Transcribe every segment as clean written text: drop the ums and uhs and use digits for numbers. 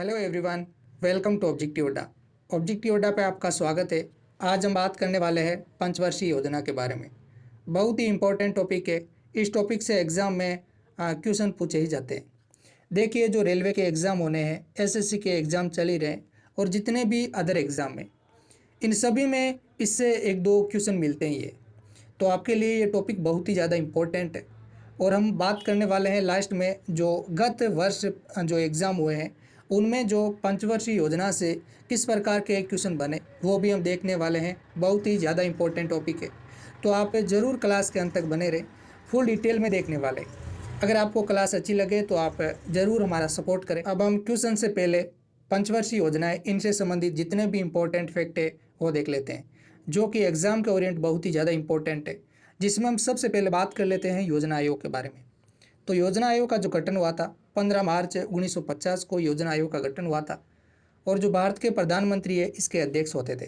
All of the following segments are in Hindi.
Hello everyone, welcome to objective Adda. Objective Adda पे आपका स्वागत है। आज हम बात करने वाले हैं पंचवर्षीय योजना के बारे में। बहुत ही इम्पोर्टेंट टॉपिक है। इस टॉपिक से एग्ज़ाम में क्वेश्चन पूछे ही जाते हैं। देखिए, जो रेलवे के एग्ज़ाम होने हैं, एसएससी के एग्ज़ाम चल ही रहे हैं और जितने भी अदर एग्ज़ाम हैं, इन सभी में इससे एक दो क्वेश्चन मिलते ही है। तो आपके लिए ये टॉपिक बहुत ही ज़्यादा इम्पोर्टेंट है। और हम बात करने वाले हैं लास्ट में जो गत वर्ष जो एग्ज़ाम हुए हैं उनमें जो पंचवर्षीय योजना से किस प्रकार के क्वेश्चन बने, वो भी हम देखने वाले हैं। बहुत ही ज़्यादा इम्पोर्टेंट टॉपिक है, तो आप ज़रूर क्लास के अंत तक बने रहें। फुल डिटेल में देखने वाले हैं। अगर आपको क्लास अच्छी लगे तो आप ज़रूर हमारा सपोर्ट करें। अब हम क्वेश्चन से पहले पंचवर्षीय योजनाएं, इनसे संबंधित जितने भी इम्पोर्टेंट फैक्ट है वो देख लेते हैं, जो कि एग्ज़ाम के ओरिएंट बहुत ही ज़्यादा इम्पोर्टेंट है। जिसमें हम सबसे पहले बात कर लेते हैं योजना आयोग के बारे में। तो योजना आयोग का जो गठन हुआ था 15 मार्च 1950 को योजना आयोग का गठन हुआ था। और जो भारत के प्रधानमंत्री है इसके अध्यक्ष होते थे।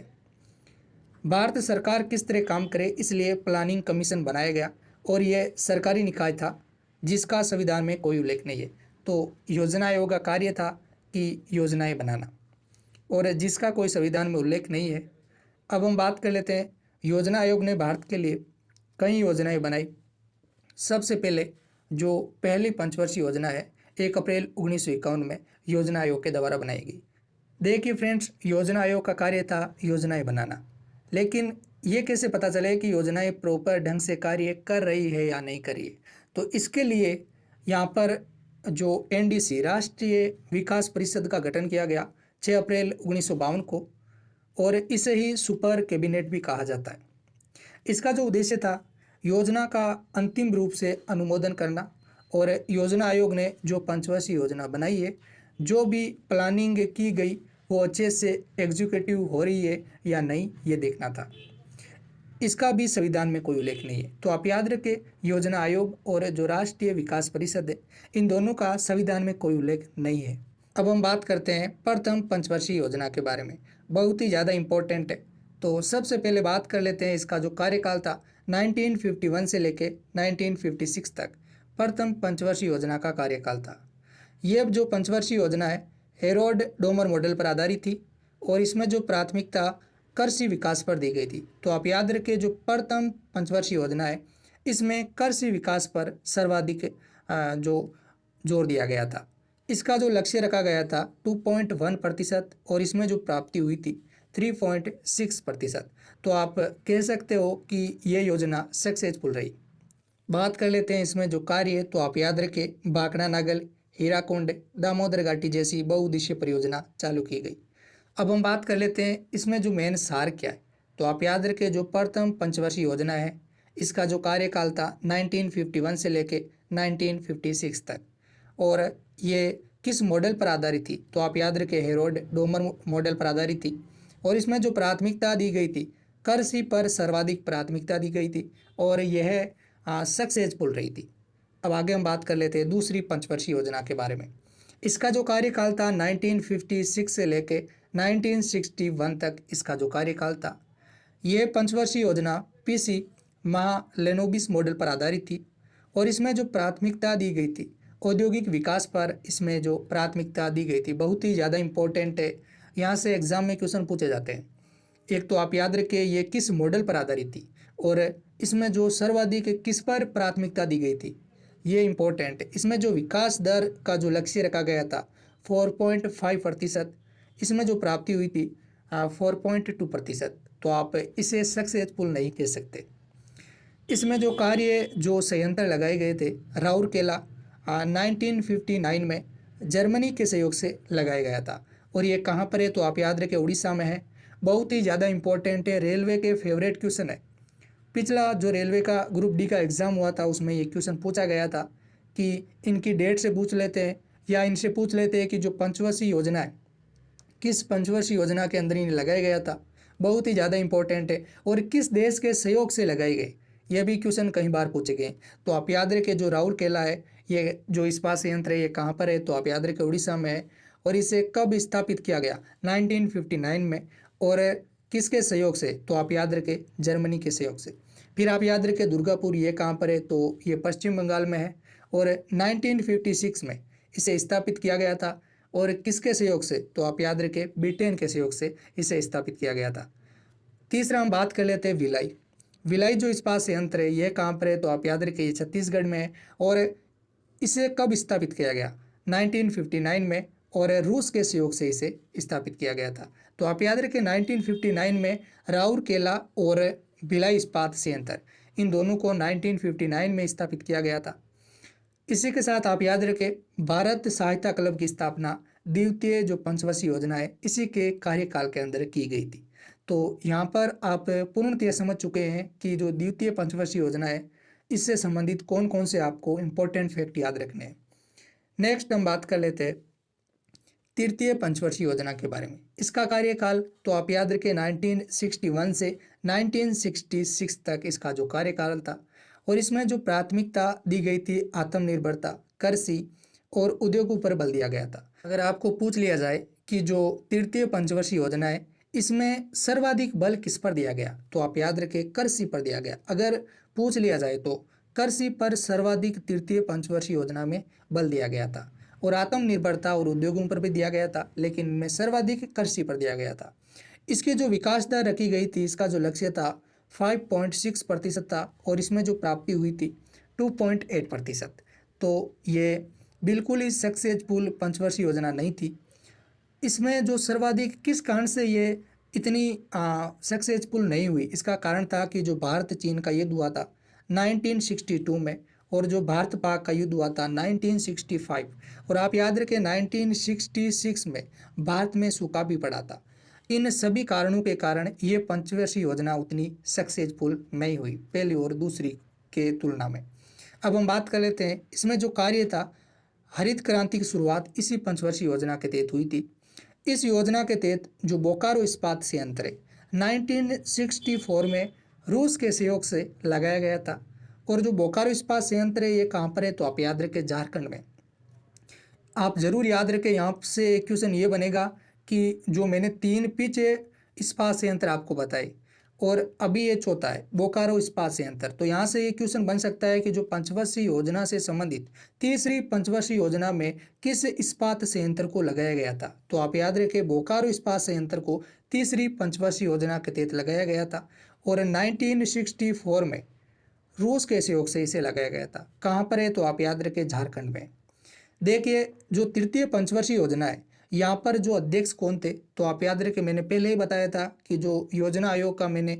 भारत सरकार किस तरह काम करे इसलिए प्लानिंग कमीशन बनाया गया और यह सरकारी निकाय था जिसका संविधान में कोई उल्लेख नहीं है। तो योजना आयोग का कार्य था कि योजनाएं बनाना, और जिसका कोई संविधान में उल्लेख नहीं है। अब हम बात कर लेते हैं, योजना आयोग ने भारत के लिए कई योजनाएं बनाई। सबसे पहले जो पहली पंचवर्षीय योजना है 1 अप्रैल 1951 में योजना आयोग के द्वारा बनाई गई। देखिए फ्रेंड्स, योजना आयोग का कार्य था योजनाएं बनाना, लेकिन ये कैसे पता चले कि योजनाएं प्रॉपर ढंग से कार्य कर रही है या नहीं कर रही है। तो इसके लिए यहाँ पर जो एनडीसी राष्ट्रीय विकास परिषद का गठन किया गया 6 अप्रैल 1952 को, और इसे ही सुपर कैबिनेट भी कहा जाता है। इसका जो उद्देश्य था योजना का अंतिम रूप से अनुमोदन करना, और योजना आयोग ने जो पंचवर्षीय योजना बनाई है, जो भी प्लानिंग की गई वो अच्छे से एग्जीक्यूटिव हो रही है या नहीं, ये देखना था। इसका भी संविधान में कोई उल्लेख नहीं है। तो आप याद रखें, योजना आयोग और जो राष्ट्रीय विकास परिषद है, इन दोनों का संविधान में कोई उल्लेख नहीं है। अब हम बात करते हैं प्रथम पंचवर्षीय योजना के बारे में। बहुत ही ज़्यादा इम्पोर्टेंट है। तो सबसे पहले बात कर लेते हैं इसका जो कार्यकाल था 1951 से लेके 1956 तक प्रथम पंचवर्षीय योजना का कार्यकाल था। ये जो पंचवर्षीय योजना है हेरोल्ड डोमर मॉडल पर आधारित थी, और इसमें जो प्राथमिकता कृषि विकास पर दी गई थी। तो आप याद रखें, जो प्रथम पंचवर्षीय योजना है इसमें कृषि विकास पर सर्वाधिक जो जोर दिया गया था। इसका जो लक्ष्य रखा गया था 2.1%, और इसमें जो प्राप्ति हुई थी 3.6%। तो आप कह सकते हो कि ये योजना सक्सेसफुल रही। बात कर लेते हैं इसमें जो कार्य है। तो आप याद रखें, भाखड़ा नागल, हीराकुंड, दामोदर घाटी जैसी बहुउद्देशीय परियोजना चालू की गई। अब हम बात कर लेते हैं इसमें जो मेन सार क्या है। तो आप याद रखें, जो प्रथम पंचवर्षीय योजना है इसका जो कार्यकाल था 1951 से लेके 1956 तक, और ये किस मॉडल पर आधारित थी। तो आप याद रखें, हेरोल्ड डोमर मॉडल पर आधारित थी, और इसमें जो प्राथमिकता दी गई थी कृषि पर सर्वाधिक प्राथमिकता दी गई थी, और यह सक्सेसफुल रही थी। अब आगे हम बात कर लेते हैं दूसरी पंचवर्षीय योजना के बारे में। इसका जो कार्यकाल था 1956 से लेके 1961 तक इसका जो कार्यकाल था। यह पंचवर्षीय योजना पीसी महालेनोबिस मॉडल पर आधारित थी, और इसमें जो प्राथमिकता दी गई थी औद्योगिक विकास पर, इसमें जो प्राथमिकता दी गई थी बहुत ही ज़्यादा इम्पोर्टेंट है। यहाँ से एग्जाम में क्वेश्चन पूछे जाते हैं। एक तो आप याद रखिए ये किस मॉडल पर आधारित थी, और इसमें जो सर्वाधिक किस पर प्राथमिकता दी गई थी, ये इम्पोर्टेंट है। इसमें जो विकास दर का जो लक्ष्य रखा गया था 4.5%, इसमें जो प्राप्ति हुई थी 4.2%। तो आप इसे सक्सेसफुल नहीं कह सकते। इसमें जो कार्य जो संयंत्र लगाए गए थे राउरकेला 1959 में जर्मनी के सहयोग से लगाया गया था, और ये कहाँ पर है। तो आप याद रखें, उड़ीसा में है। बहुत ही ज़्यादा इम्पोर्टेंट है, रेलवे के फेवरेट क्वेश्चन है। पिछला जो रेलवे का ग्रुप डी का एग्ज़ाम हुआ था उसमें ये क्वेश्चन पूछा गया था कि इनकी डेट से पूछ लेते हैं, या इनसे पूछ लेते हैं कि जो पंचवर्षीय योजना है किस पंचवर्षीय योजना के अंदर इन्हें लगाया गया था। बहुत ही ज़्यादा इंपॉर्टेंट है, और किस देश के सहयोग से लगाई गई, यह भी क्वेश्चन कई बार पूछे गए। तो आप याद रखें, जो राउरकेला है ये जो इस्पात संयंत्र है ये कहाँ पर है। तो आप याद रखें उड़ीसा में है, और इसे कब स्थापित किया गया 1959 में, और किसके सहयोग से। तो आप याद रखें जर्मनी के सहयोग से। फिर आप याद रखें दुर्गापुर ये कहाँ पर है। तो ये पश्चिम बंगाल में है, और 1956 में इसे स्थापित किया गया था, और किसके सहयोग से, तो आप याद रखें ब्रिटेन के सहयोग से इसे स्थापित किया गया था। तीसरा हम बात कर लेते हैं भिलाई। भिलाई जो इस्पात संयंत्र है ये कहाँ पर है, तो आप याद रखिए छत्तीसगढ़ में है। और इसे कब स्थापित किया गया, 1959 में, और रूस के सहयोग से इसे स्थापित किया गया था। तो आप याद रखें 1959 में राउरकेला और भिलाई इस्पात संयंत्र, इन दोनों को 1959 में स्थापित किया गया था। इसी के साथ आप याद रखें भारत सहायता क्लब की स्थापना द्वितीय जो पंचवर्षीय योजना है इसी के कार्यकाल के अंदर की गई थी। तो यहाँ पर आप पूर्णतः समझ चुके हैं कि जो द्वितीय पंचवर्षीय योजना है इससे संबंधित कौन कौन से आपको इम्पोर्टेंट फैक्ट याद रखने हैं। नेक्स्ट हम बात कर लेते हैं तृतीय पंचवर्षीय योजना के बारे में। इसका कार्यकाल तो आप याद रखें 1961 से 1966 तक इसका जो कार्यकाल था। और इसमें जो प्राथमिकता दी गई थी आत्मनिर्भरता, कृषि और उद्योगों पर बल दिया गया था। अगर आपको पूछ लिया जाए कि जो तृतीय पंचवर्षीय योजना है इसमें सर्वाधिक बल किस पर दिया गया, तो आप याद रखें कृषि पर दिया गया। अगर पूछ लिया जाए तो कृषि पर सर्वाधिक तृतीय पंचवर्षीय योजना में बल दिया गया था। और आत्मनिर्भरता और उद्योगों पर भी दिया गया था, लेकिन इनमें सर्वाधिक कृषि पर दिया गया था। इसकी जो विकास दर रखी गई थी, इसका जो लक्ष्य था 5.6% था और इसमें जो प्राप्ति हुई थी 2.8%। तो ये बिल्कुल ही सक्सेसफुल पंचवर्षीय योजना नहीं थी। इसमें जो सर्वाधिक किस कारण से ये इतनी सक्सेसफुल नहीं हुई, इसका कारण था कि जो भारत चीन का युद्ध हुआ था 1962 में और जो भारत पाक का युद्ध हुआ था 1965। और आप याद रखें 1966 में भारत में सूखा भी पड़ा था। इन सभी कारणों के कारण ये पंचवर्षीय योजना उतनी सक्सेसफुल नहीं हुई पहली और दूसरी के तुलना में। अब हम बात कर लेते हैं इसमें जो कार्य था, हरित क्रांति की शुरुआत इसी पंचवर्षीय योजना के तहत हुई थी। इस योजना के तहत जो बोकारो इस्पात संयंत्र है 1964 में रूस के सहयोग से लगाया गया था। और जो बोकारो इस्पात संयंत्र है ये कहाँ पर है, तो आप याद रखें झारखंड में। आप जरूर याद रखें, यहाँ से एक क्वेश्चन ये बनेगा कि जो मैंने 3 पीछे इस्पात संयंत्र आपको बताए और अभी ये चौथा है बोकारो इस्पात संयंत्र, तो यहाँ से ये क्वेश्चन बन सकता है कि जो पंचवर्षीय योजना से संबंधित तीसरी पंचवर्षीय योजना में किस इस्पात संयंत्र को लगाया गया था। तो आप याद रखें बोकारो इस्पात संयंत्र को तीसरी पंचवर्षीय योजना के तहत लगाया गया था और 1964 में रूस के सहयोग से इसे लगाया गया था। कहाँ पर है, तो आप याद रखें झारखंड में। देखिए जो तृतीय पंचवर्षीय योजना है यहाँ पर जो अध्यक्ष कौन थे, तो आप याद रखें मैंने पहले ही बताया था कि जो योजना आयोग का मैंने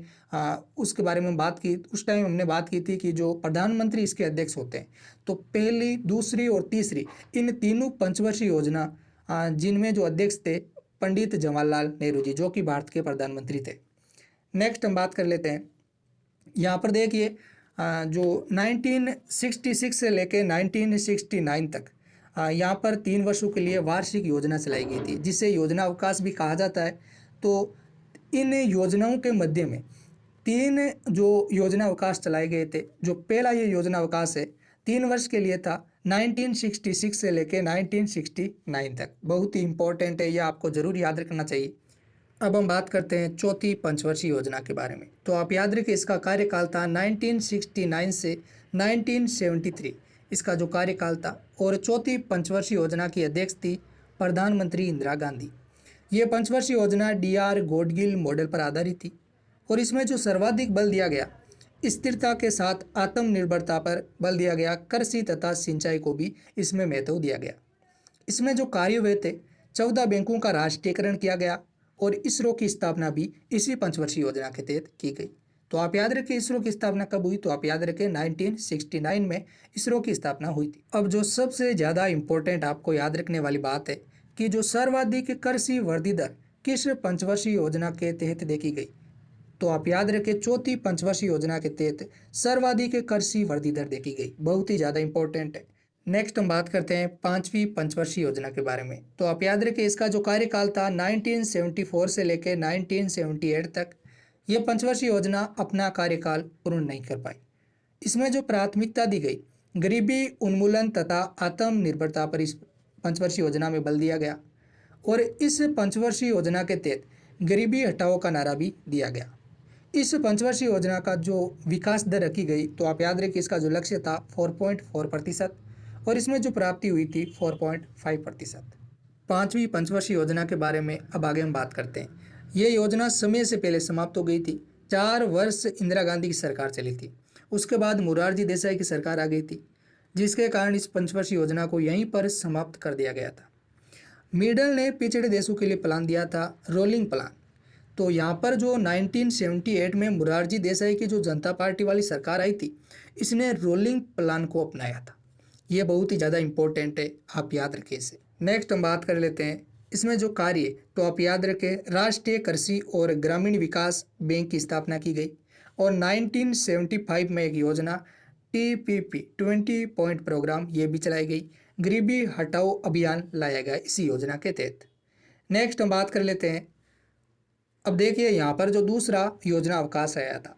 उसके बारे में बात की, उस टाइम हमने बात की थी कि जो प्रधानमंत्री इसके अध्यक्ष होते हैं। तो पहली, दूसरी और तीसरी इन तीनों पंचवर्षीय योजना जिनमें जो अध्यक्ष थे पंडित जवाहरलाल नेहरू जी, जो कि भारत के प्रधानमंत्री थे। नेक्स्ट हम बात कर लेते हैं, यहाँ पर देखिए जो 1966 से लेकर 1969 तक यहाँ पर 3 वर्षों के लिए वार्षिक योजना चलाई गई थी, जिसे योजना अवकाश भी कहा जाता है। तो इन योजनाओं के मध्य में 3 जो योजना अवकाश चलाए गए थे। जो पहला ये योजना अवकाश है 3 वर्ष के लिए था 1966 से लेकर 1969 तक। बहुत ही इंपॉर्टेंट है, यह आपको जरूर याद रखना चाहिए। अब हम बात करते हैं चौथी पंचवर्षीय योजना के बारे में। तो आप याद रखें इसका कार्यकाल था 1969 से 1973 इसका जो कार्यकाल था। और चौथी पंचवर्षीय योजना की अध्यक्ष थी प्रधानमंत्री इंदिरा गांधी। ये पंचवर्षीय योजना DR गॉडगिल मॉडल पर आधारित थी और इसमें जो सर्वाधिक बल दिया गया स्थिरता के साथ आत्मनिर्भरता पर बल दिया गया, कृषि तथा सिंचाई को भी इसमें महत्व दिया गया। इसमें जो कार्य हुए थे 14 बैंकों का राष्ट्रीयकरण किया गया और इसरो की स्थापना भी इसी पंचवर्षीय योजना के तहत की गई। तो आप याद रखें इसरो की स्थापना कब हुई, तो आप याद रखें 1969 में इसरो की स्थापना हुई थी। अब जो सबसे ज़्यादा इम्पोर्टेंट आपको याद रखने वाली बात है कि जो सर्वाधिक कृषि वृद्धि दर किस पंचवर्षीय योजना के तहत देखी गई, तो आप याद रखें चौथी पंचवर्षीय योजना के तहत सर्वाधिक कृषि वृद्धि दर देखी गई। बहुत ही ज़्यादा इंपॉर्टेंट है। नेक्स्ट हम बात करते हैं पांचवी पंचवर्षीय योजना के बारे में। तो आप याद रखें इसका जो कार्यकाल था 1974 से लेकर 1978 तक। यह पंचवर्षीय योजना अपना कार्यकाल पूर्ण नहीं कर पाई। इसमें जो प्राथमिकता दी गई गरीबी उन्मूलन तथा आत्मनिर्भरता पर इस पंचवर्षीय योजना में बल दिया गया और इस पंचवर्षीय योजना के तहत गरीबी हटाओ का नारा भी दिया गया। इस पंचवर्षीय योजना का जो विकास दर रखी गई, तो आप याद रखिए इसका जो लक्ष्य था 4.4% और इसमें जो प्राप्ति हुई थी 4.5%। पाँचवीं पंचवर्षीय योजना के बारे में अब आगे हम बात करते हैं। ये योजना समय से पहले समाप्त हो गई थी। 4 वर्ष इंदिरा गांधी की सरकार चली थी। उसके बाद मोरारजी देसाई की सरकार आ गई थी, जिसके कारण इस पंचवर्षीय योजना को यहीं पर समाप्त कर दिया गया था। मिडल ने पिछड़े देशों के लिए प्लान दिया था, रोलिंग प्लान। तो यहाँ पर जो 1978 में मोरारजी देसाई की जो जनता पार्टी वाली सरकार आई थी, इसने रोलिंग प्लान को अपनाया था। ये बहुत ही ज़्यादा इम्पोर्टेंट है, आप याद रखिए इसे। नेक्स्ट हम बात कर लेते हैं इसमें जो कार्य, तो आप याद रखें राष्ट्रीय कृषि और ग्रामीण विकास बैंक की स्थापना की गई और 1975 में एक योजना TPP 20 पॉइंट प्रोग्राम ये भी चलाई गई। गरीबी हटाओ अभियान लाया गया इसी योजना के तहत। नेक्स्ट हम बात कर लेते हैं, अब देखिए यहाँ पर जो दूसरा योजना अवकाश आया था,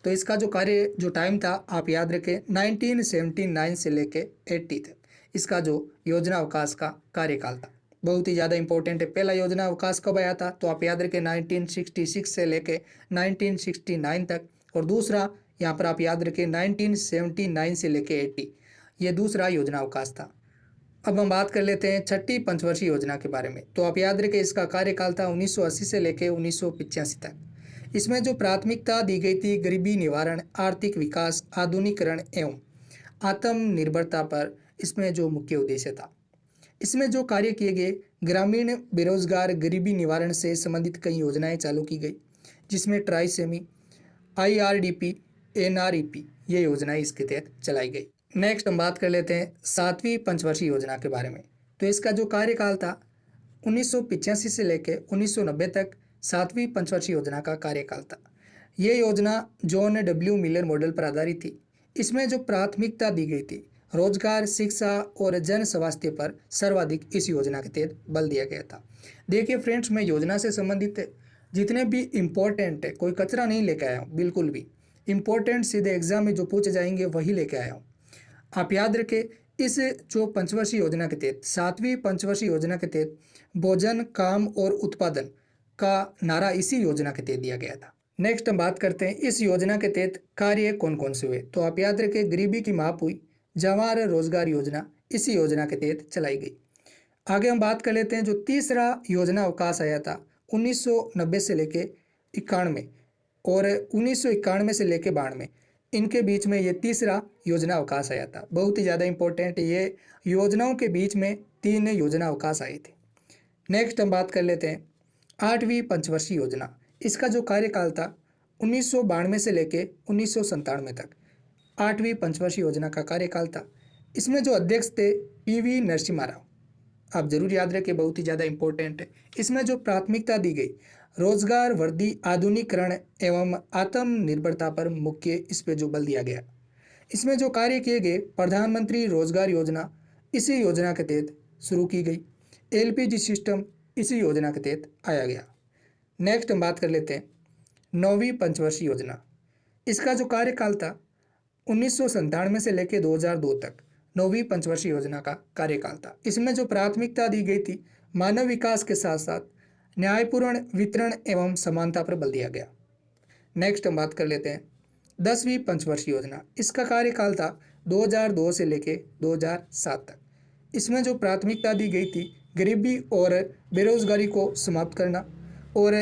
तो इसका जो कार्य जो टाइम था आप याद रखें 1979 से लेके 80 तक इसका जो योजना अवकाश का कार्यकाल था। बहुत ही ज़्यादा इंपॉर्टेंट है। पहला योजना अवकाश कब आया था, तो आप याद रखें 1966 से लेके 1969 तक, और दूसरा यहाँ पर आप याद रखें 1979 से लेके 80, ये दूसरा योजना अवकाश था। अब हम बात कर लेते हैं छठी पंचवर्षीय योजना के बारे में। तो आप याद रखें इसका कार्यकाल था 1980 से लेकर 1985 तक। इसमें जो प्राथमिकता दी गई थी गरीबी निवारण, आर्थिक विकास, आधुनिकीकरण एवं आत्मनिर्भरता पर इसमें जो मुख्य उद्देश्य था। इसमें जो कार्य किए गए, ग्रामीण बेरोजगार गरीबी निवारण से संबंधित कई योजनाएं चालू की गई, जिसमें ट्राइसेमी, IRDP, NREP ये योजनाएं इसके तहत चलाई गई। नेक्स्ट हम बात कर लेते हैं सातवीं पंचवर्षीय योजना के बारे में। तो इसका जो कार्यकाल था 1985 से लेकर 1990 तक सातवीं पंचवर्षीय योजना का कार्यकाल था। ये योजना जॉन W मिलर मॉडल पर आधारित थी। इसमें जो प्राथमिकता दी गई थी रोजगार, शिक्षा और जन स्वास्थ्य पर सर्वाधिक इस योजना के तहत बल दिया गया था। देखिए फ्रेंड्स, मैं योजना से संबंधित जितने भी इम्पोर्टेंट है, कोई कचरा नहीं लेके आया हूँ, बिल्कुल भी इम्पोर्टेंट सीधे एग्जाम में जो पूछे जाएंगे वही लेके आया हूँ। आप याद रखें इस जो पंचवर्षीय योजना के तहत, सातवीं पंचवर्षीय योजना के तहत भोजन, काम और उत्पादन का नारा इसी योजना के तहत दिया गया था। नेक्स्ट हम बात करते हैं इस योजना के तहत कार्य कौन कौन से हुए। तो आप याद रखें गरीबी की माप हुई, जवाहर रोजगार योजना इसी योजना के तहत चलाई गई। आगे हम बात कर लेते हैं जो तीसरा योजना अवकाश आया था 1990 से लेके 91 और 1991 से लेके 92, इनके बीच में ये तीसरा योजना अवकाश आया था। बहुत ही ज़्यादा इंपॉर्टेंट, ये योजनाओं के बीच में 3 योजना अवकाश आए थे। नेक्स्ट हम बात कर लेते हैं आठवीं पंचवर्षीय योजना। इसका जो कार्यकाल था 1992 से लेके 1997 तक आठवीं पंचवर्षीय योजना का कार्यकाल था। इसमें जो अध्यक्ष थे PV नरसिम्हा राव, आप जरूर याद रखें, बहुत ही ज़्यादा इंपॉर्टेंट है। इसमें जो प्राथमिकता दी गई रोजगार वृद्धि, आधुनिकीकरण एवं आत्मनिर्भरता पर मुख्य इस पे जो बल दिया गया। इसमें जो कार्य किए गए, प्रधानमंत्री रोजगार योजना इसी योजना के तहत शुरू की गई। LPG सिस्टम इसी योजना के तहत आया गया। नेक्स्ट हम बात कर लेते हैं नौवीं पंचवर्षीय योजना। इसका जो कार्यकाल था 1997 से लेकर 2002 तक नौवीं पंचवर्षीय योजना का कार्यकाल था। इसमें जो प्राथमिकता दी गई थी मानव विकास के साथ साथ न्यायपूर्ण वितरण एवं समानता पर बल दिया गया। नेक्स्ट हम बात कर लेते हैं 10वीं पंचवर्षीय योजना। इसका कार्यकाल था 2002 से लेके 2007 तक। इसमें जो प्राथमिकता दी गई थी गरीबी और बेरोजगारी को समाप्त करना और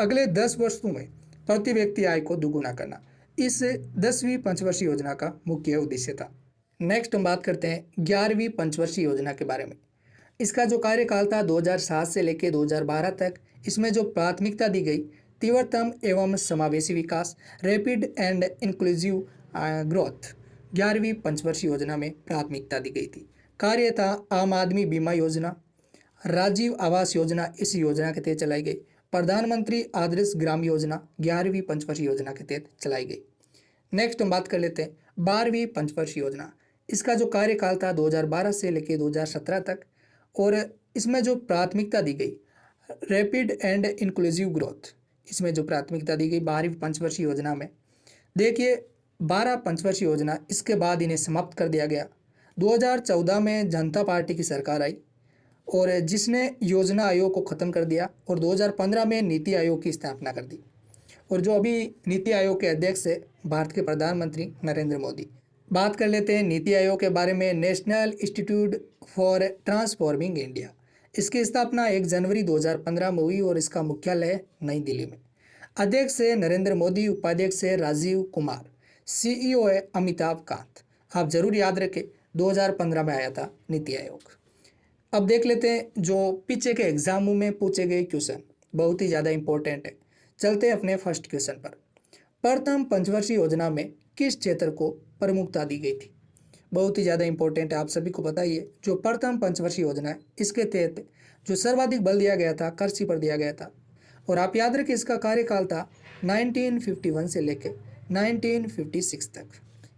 अगले 10 वर्षों में प्रति व्यक्ति आय को दोगुना करना, इस 10वीं पंचवर्षीय योजना का मुख्य उद्देश्य था। नेक्स्ट हम बात करते हैं 11वीं पंचवर्षीय योजना के बारे में। इसका जो कार्यकाल था 2007 से लेकर 2012 तक। इसमें जो प्राथमिकता दी गई तीव्रतम एवं समावेशी विकास, रैपिड एंड इंक्लूसिव ग्रोथ 11वीं पंचवर्षीय योजना में प्राथमिकता दी गई थी। कार्य था आम आदमी बीमा योजना, राजीव आवास योजना इस योजना के तहत चलाई गई। प्रधानमंत्री आदर्श ग्राम योजना 11वीं पंचवर्षीय योजना के तहत चलाई गई। नेक्स्ट हम बात कर लेते हैं 12वीं पंचवर्षीय योजना। इसका जो कार्यकाल था 2012 से लेकर 2017 तक और इसमें जो प्राथमिकता दी गई रैपिड एंड इंक्लूसिव ग्रोथ, इसमें जो प्राथमिकता दी गई 12वीं पंचवर्षीय योजना में। देखिए 12 पंचवर्षीय योजना इसके बाद इन्हें समाप्त कर दिया गया। 2014 में जनता पार्टी की सरकार आई और जिसने योजना आयोग को ख़त्म कर दिया और 2015 में नीति आयोग की स्थापना कर दी। और जो अभी नीति आयोग के अध्यक्ष है भारत के प्रधानमंत्री नरेंद्र मोदी। बात कर लेते हैं नीति आयोग के बारे में। National institute for transforming India, इसकी स्थापना 1 जनवरी 2015 में हुई और इसका मुख्यालय नई दिल्ली में। अध्यक्ष है नरेंद्र मोदी, उपाध्यक्ष है राजीव कुमार, सीईओ है अमिताभ कांत। आप जरूर याद रखें, 2015 में आया था नीति आयोग। अब देख लेते हैं जो पीछे के एग्जामों में पूछे गए क्वेश्चन, बहुत ही ज़्यादा इंपॉर्टेंट है। चलते हैं अपने फर्स्ट क्वेश्चन पर। प्रथम पंचवर्षीय योजना में किस क्षेत्र को प्रमुखता दी गई थी? बहुत ही ज़्यादा इंपॉर्टेंट है, आप सभी को पता ही है। जो प्रथम पंचवर्षीय योजना है, इसके तहत जो सर्वाधिक बल दिया गया था, कृषि पर दिया गया था। और आप याद रखें, इसका कार्यकाल था 1951 से लेकर 1956 तक,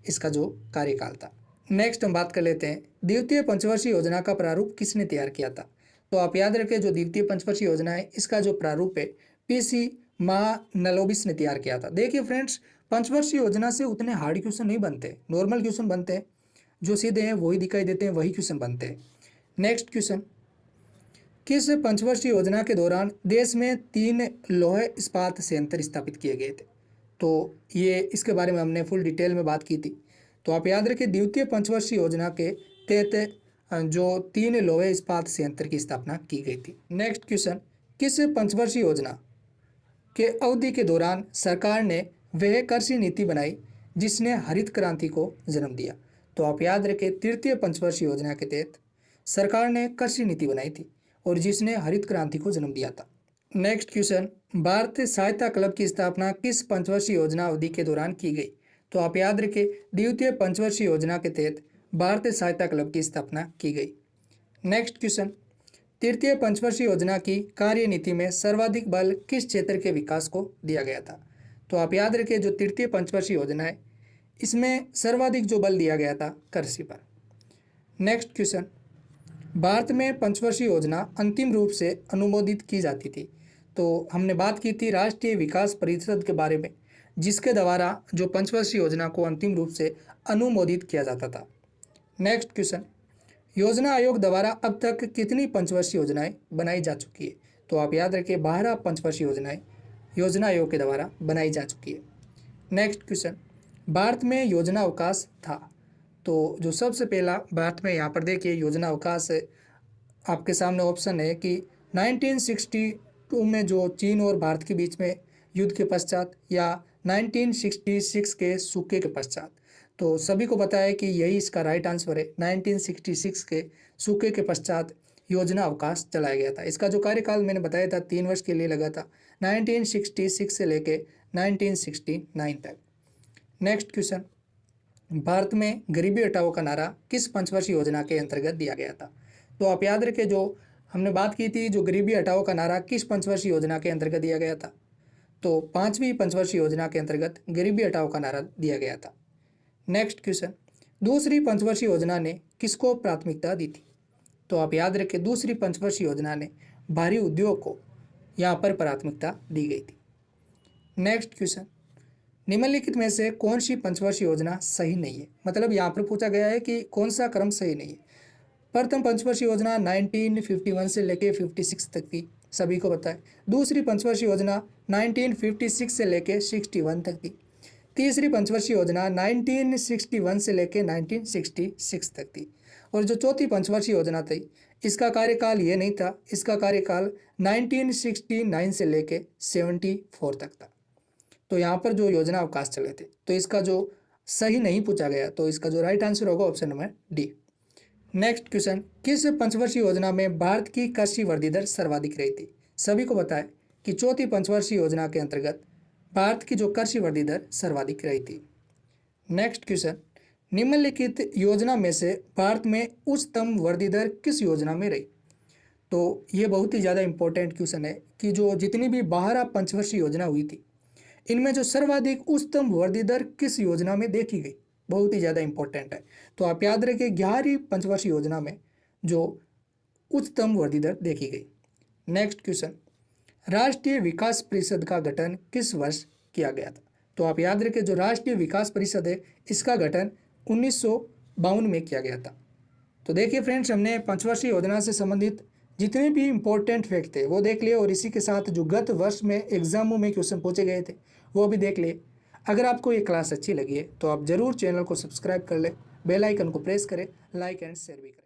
इसका जो कार्यकाल था। नेक्स्ट हम बात कर लेते हैं, द्वितीय पंचवर्षीय योजना का प्रारूप किसने तैयार किया था? तो आप याद रखें, जो द्वितीय पंचवर्षीय योजना है, इसका जो प्रारूप है पीसी महालनोबिस ने तैयार किया था। देखिए फ्रेंड्स, पंचवर्षीय योजना से उतने हार्ड क्वेश्चन नहीं बनते, नॉर्मल क्वेश्चन बनते हैं, जो सीधे हैं वही दिखाई देते हैं, वही क्वेश्चन बनते हैं। नेक्स्ट क्वेश्चन, किस पंचवर्षीय योजना के दौरान देश में 3 लौह इस्पात संयंत्र स्थापित किए गए थे? तो ये इसके बारे में हमने फुल डिटेल में बात की थी। तो आप याद रखें, द्वितीय पंचवर्षीय योजना के तहत जो 3 लौह इस्पात संयंत्र की स्थापना की गई थी। नेक्स्ट क्वेश्चन, किस पंचवर्षीय योजना के अवधि के दौरान सरकार ने वह कृषि नीति बनाई जिसने हरित क्रांति को जन्म दिया? तो आप याद रखें, तृतीय पंचवर्षीय योजना के तहत सरकार ने कृषि नीति बनाई थी और जिसने हरित क्रांति को जन्म दिया था। नेक्स्ट क्वेश्चन, भारतीय सहायता क्लब की स्थापना किस पंचवर्षीय योजना अवधि के दौरान की गई? तो आप याद रखें, द्वितीय पंचवर्षीय योजना के तहत भारतीय सहायता क्लब की स्थापना की गई। नेक्स्ट क्वेश्चन, तृतीय पंचवर्षीय योजना की कार्यनीति में सर्वाधिक बल किस क्षेत्र के विकास को दिया गया था? तो आप याद रखें, जो तृतीय पंचवर्षीय योजना है, इसमें सर्वाधिक जो बल दिया गया था कृषि पर। नेक्स्ट क्वेश्चन, भारत में पंचवर्षीय योजना अंतिम रूप से अनुमोदित की जाती थी। तो हमने बात की थी राष्ट्रीय विकास परिषद के बारे में, जिसके द्वारा जो पंचवर्षीय योजना को अंतिम रूप से अनुमोदित किया जाता था। नेक्स्ट क्वेश्चन, योजना आयोग द्वारा अब तक कितनी पंचवर्षीय योजनाएं बनाई जा चुकी है? तो आप याद रखिए, 12 पंचवर्षीय योजनाएं योजना आयोग के द्वारा बनाई जा चुकी है। नेक्स्ट क्वेश्चन, भारत में योजना अवकाश था। तो जो सबसे पहला भारत में, यहाँ पर देखिए योजना अवकाश आपके सामने ऑप्शन है कि 1962 में जो चीन और भारत के बीच में युद्ध के पश्चात, या 1966 के सूखे के पश्चात। तो सभी को पता है कि यही इसका राइट आंसर है, 1966 के सूखे के पश्चात योजना अवकाश चलाया गया था। इसका जो कार्यकाल मैंने बताया था 3 वर्ष के लिए लगा था, 1966 से लेके 1969 तक। नेक्स्ट क्वेश्चन, भारत में गरीबी हटाओ का नारा किस पंचवर्षीय योजना के अंतर्गत दिया गया था? तो आप याद रखें, जो हमने बात की थी, जो गरीबी हटाओ का नारा किस पंचवर्षीय योजना के अंतर्गत दिया गया था? तो 5वीं पंचवर्षीय योजना के अंतर्गत गरीबी हटाओ का नारा दिया गया था। नेक्स्ट क्वेश्चन, दूसरी पंचवर्षीय योजना ने किसको प्राथमिकता दी थी? तो आप याद रखें, दूसरी पंचवर्षीय योजना ने भारी उद्योग को यहाँ पर प्राथमिकता दी गई थी। नेक्स्ट क्वेश्चन, निम्नलिखित में से कौन सी पंचवर्षीय योजना सही नहीं है? मतलब यहाँ पर पूछा गया है कि कौन सा क्रम सही नहीं है। प्रथम पंचवर्षीय योजना 1951 से लेकर 56 तक थी, सभी को पता है। दूसरी पंचवर्षीय योजना 1956 से लेकर 61 तक थी। तीसरी पंचवर्षीय योजना 1961 से लेकर 1966 तक थी। और जो चौथी पंचवर्षीय योजना थी, इसका कार्यकाल ये नहीं था, इसका कार्यकाल 1969 से लेकर 74 तक था। तो यहाँ पर जो योजना अवकाश चले थे, तो इसका जो सही नहीं पूछा गया, तो इसका जो राइट आंसर होगा option number D. Next question, किस पंचवर्षीय योजना में भारत की कृषि वृद्धि दर सर्वाधिक रही थी? सभी को पता है कि चौथी पंचवर्षीय योजना के अंतर्गत भारत की जो कृषि वृद्धि दर सर्वाधिक रही थी। नेक्स्ट क्वेश्चन, निम्नलिखित योजना में से भारत में उच्चतम वृद्धि दर किस योजना में रही? तो ये बहुत ही ज़्यादा इंपॉर्टेंट क्वेश्चन है कि जो जितनी भी 12 पंचवर्षीय योजना हुई थी, इनमें जो सर्वाधिक उच्चतम वृद्धि दर किस योजना में देखी गई? बहुत ही ज़्यादा इंपॉर्टेंट है। तो आप याद रखिए, 11वीं पंचवर्षीय योजना में जो उच्चतम वृद्धि दर देखी गई। नेक्स्ट क्वेश्चन, राष्ट्रीय विकास परिषद का गठन किस वर्ष किया गया था? तो आप याद रखें, जो राष्ट्रीय विकास परिषद है, इसका गठन 1952 में किया गया था। तो देखिए फ्रेंड्स, हमने पंचवर्षीय योजना से संबंधित जितने भी इंपॉर्टेंट फैक्ट थे वो देख लिए, और इसी के साथ जो गत वर्ष में एग्जामों में क्वेश्चन पूछे गए थे वो भी देख लिए। अगर आपको ये क्लास अच्छी लगी है तो आप ज़रूर चैनल को सब्सक्राइब कर लें, बेल आइकन को प्रेस करें, लाइक एंड शेयर भी करें।